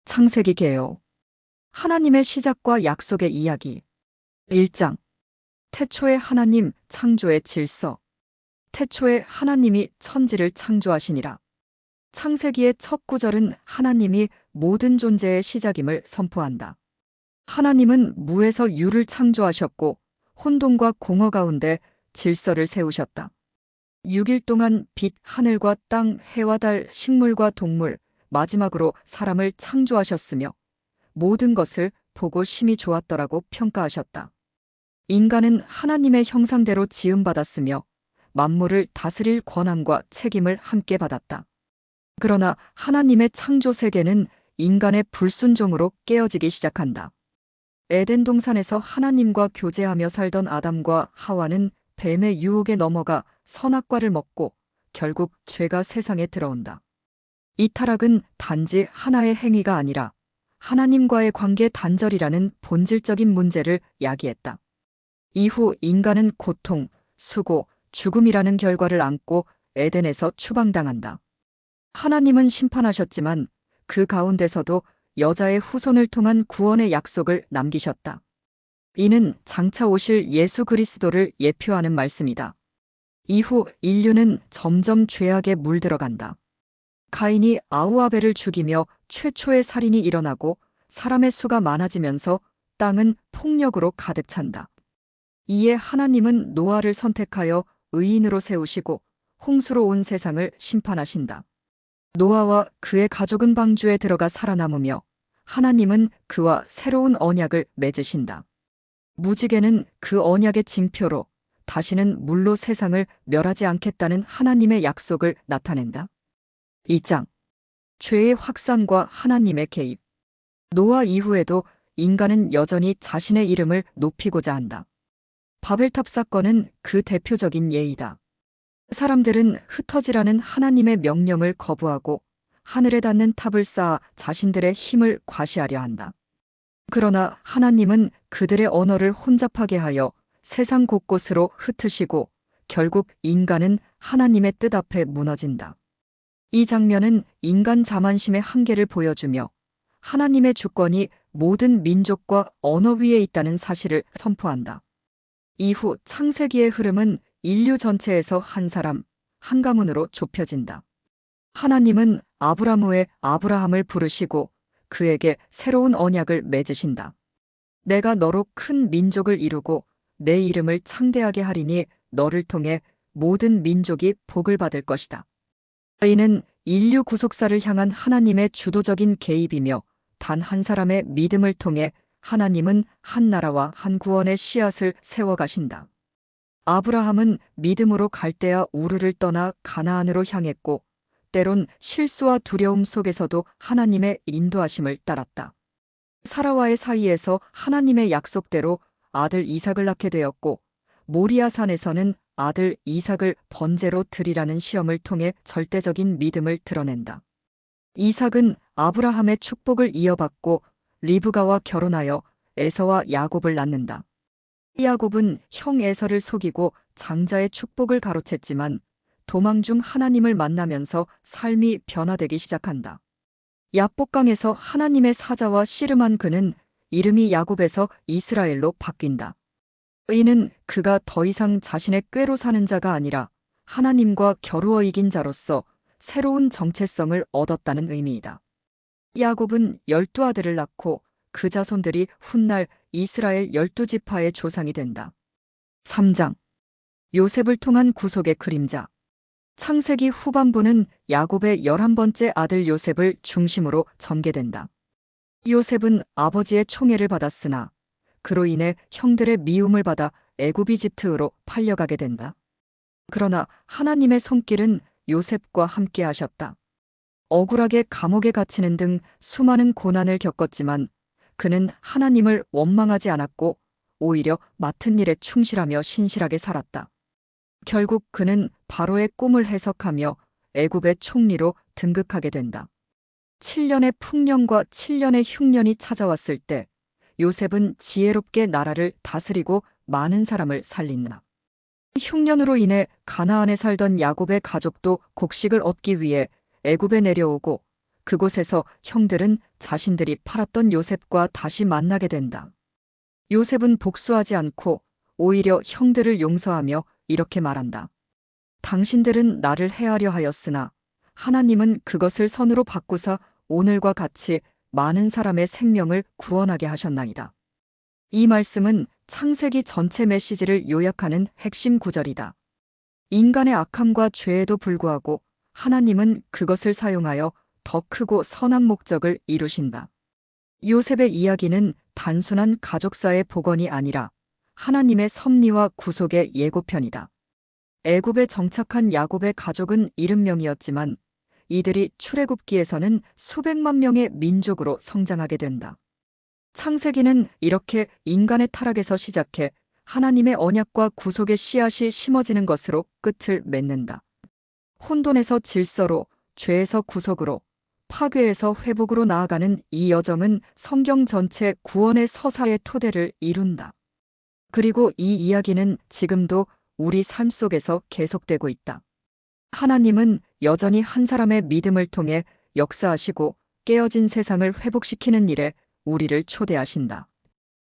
창세기 개요. 하나님의 시작과 약속의 이야기. 1장. 태초에 하나님 창조의 질서. 태초에 하나님이 천지를 창조하시니라. 창세기의 첫 구절은 하나님이 모든 존재의 시작임을 선포한다. 하나님은 무에서 유를 창조하셨고 혼돈과 공허 가운데 질서를 세우셨다. 6일 동안 빛, 하늘과 땅, 해와 달, 식물과 동물, 마지막으로 사람을 창조하셨으며 모든 것을 보고 심히 좋았더라고 평가하셨다. 인간은 하나님의 형상대로 지음받았으며 만물을 다스릴 권한과 책임을 함께 받았다. 그러나 하나님의 창조 세계는 인간의 불순종으로 깨어지기 시작한다. 에덴 동산에서 하나님과 교제하며 살던 아담과 하와는 뱀의 유혹에 넘어가 선악과를 먹고 결국 죄가 세상에 들어온다. 이 타락은 단지 하나의 행위가 아니라 하나님과의 관계 단절이라는 본질적인 문제를 야기했다. 이후 인간은 고통, 수고, 죽음이라는 결과를 안고 에덴에서 추방당한다. 하나님은 심판하셨지만 그 가운데서도 여자의 후손을 통한 구원의 약속을 남기셨다. 이는 장차 오실 예수 그리스도를 예표하는 말씀이다. 이후 인류는 점점 죄악에 물들어간다. 가인이 아우아벨을 죽이며 최초의 살인이 일어나고 사람의 수가 많아지면서 땅은 폭력으로 가득 찬다. 이에 하나님은 노아를 선택하여 의인으로 세우시고 홍수로 온 세상을 심판하신다. 노아와 그의 가족은 방주에 들어가 살아남으며 하나님은 그와 새로운 언약을 맺으신다. 무지개는 그 언약의 징표로 다시는 물로 세상을 멸하지 않겠다는 하나님의 약속을 나타낸다. 2장. 죄의 확산과 하나님의 개입. 노아 이후에도 인간은 여전히 자신의 이름을 높이고자 한다. 바벨탑 사건은 그 대표적인 예이다. 사람들은 흩어지라는 하나님의 명령을 거부하고 하늘에 닿는 탑을 쌓아 자신들의 힘을 과시하려 한다. 그러나 하나님은 그들의 언어를 혼잡하게 하여 세상 곳곳으로 흩으시고 결국 인간은 하나님의 뜻 앞에 무너진다. 이 장면은 인간 자만심의 한계를 보여주며 하나님의 주권이 모든 민족과 언어 위에 있다는 사실을 선포한다. 이후 창세기의 흐름은 인류 전체에서 한 사람, 한 가문으로 좁혀진다. 하나님은 아브람 후에 아브라함을 부르시고 그에게 새로운 언약을 맺으신다. 내가 너로 큰 민족을 이루고 내 이름을 창대하게 하리니 너를 통해 모든 민족이 복을 받을 것이다. 이는 인류 구속사를 향한 하나님의 주도적인 개입이며 단 한 사람의 믿음을 통해 하나님은 한 나라와 한 구원의 씨앗을 세워가신다. 아브라함은 믿음으로 갈대아 우르를 떠나 가나안으로 향했고 때론 실수와 두려움 속에서도 하나님의 인도하심을 따랐다. 사라와의 사이에서 하나님의 약속대로 아들 이삭을 낳게 되었고 모리아 산에서는 아들 이삭을 번제로 드리라는 시험을 통해 절대적인 믿음을 드러낸다. 이삭은 아브라함의 축복을 이어받고 리브가와 결혼하여 에서와 야곱을 낳는다. 야곱은 형 에서를 속이고 장자의 축복을 가로챘지만 도망 중 하나님을 만나면서 삶이 변화되기 시작한다. 야복강에서 하나님의 사자와 씨름한 그는 이름이 야곱에서 이스라엘로 바뀐다. 이는 그가 더 이상 자신의 꾀로 사는 자가 아니라 하나님과 겨루어 이긴 자로서 새로운 정체성을 얻었다는 의미이다. 야곱은 12아들을 낳고 그 자손들이 훗날 이스라엘 12지파의 조상이 된다. 3장. 요셉을 통한 구속의 그림자. 창세기 후반부는 야곱의 11번째 아들 요셉을 중심으로 전개된다. 요셉은 아버지의 총애를 받았으나 그로 인해 형들의 미움을 받아 애굽 이집트로 팔려가게 된다. 그러나 하나님의 손길은 요셉과 함께 하셨다. 억울하게 감옥에 갇히는 등 수많은 고난을 겪었지만 그는 하나님을 원망하지 않았고 오히려 맡은 일에 충실하며 신실하게 살았다. 결국 그는 바로의 꿈을 해석하며 애굽의 총리로 등극하게 된다. 7년의 풍년과 7년의 흉년이 찾아왔을 때 요셉은 지혜롭게 나라를 다스리고 많은 사람을 살린다. 흉년으로 인해 가나안에 살던 야곱의 가족도 곡식을 얻기 위해 애굽에 내려오고 그곳에서 형들은 자신들이 팔았던 요셉과 다시 만나게 된다. 요셉은 복수하지 않고 오히려 형들을 용서하며 이렇게 말한다. 당신들은 나를 해하려 하였으나 하나님은 그것을 선으로 바꾸사 오늘과 같이 많은 사람의 생명을 구원하게 하셨나이다. 이 말씀은 창세기 전체 메시지를 요약하는 핵심 구절이다. 인간의 악함과 죄에도 불구하고 하나님은 그것을 사용하여 더 크고 선한 목적을 이루신다. 요셉의 이야기는 단순한 가족사의 복원이 아니라 하나님의 섭리와 구속의 예고편이다. 애굽에 정착한 야곱의 가족은 70명이었지만 이들이 출애굽기에서는 수백만 명의 민족으로 성장하게 된다. 창세기는 이렇게 인간의 타락에서 시작해 하나님의 언약과 구속의 씨앗이 심어지는 것으로 끝을 맺는다. 혼돈에서 질서로, 죄에서 구속으로, 파괴에서 회복으로 나아가는 이 여정은 성경 전체 구원의 서사의 토대를 이룬다. 그리고 이 이야기는 지금도 우리 삶 속에서 계속되고 있다. 하나님은 여전히 한 사람의 믿음을 통해 역사하시고 깨어진 세상을 회복시키는 일에 우리를 초대하신다.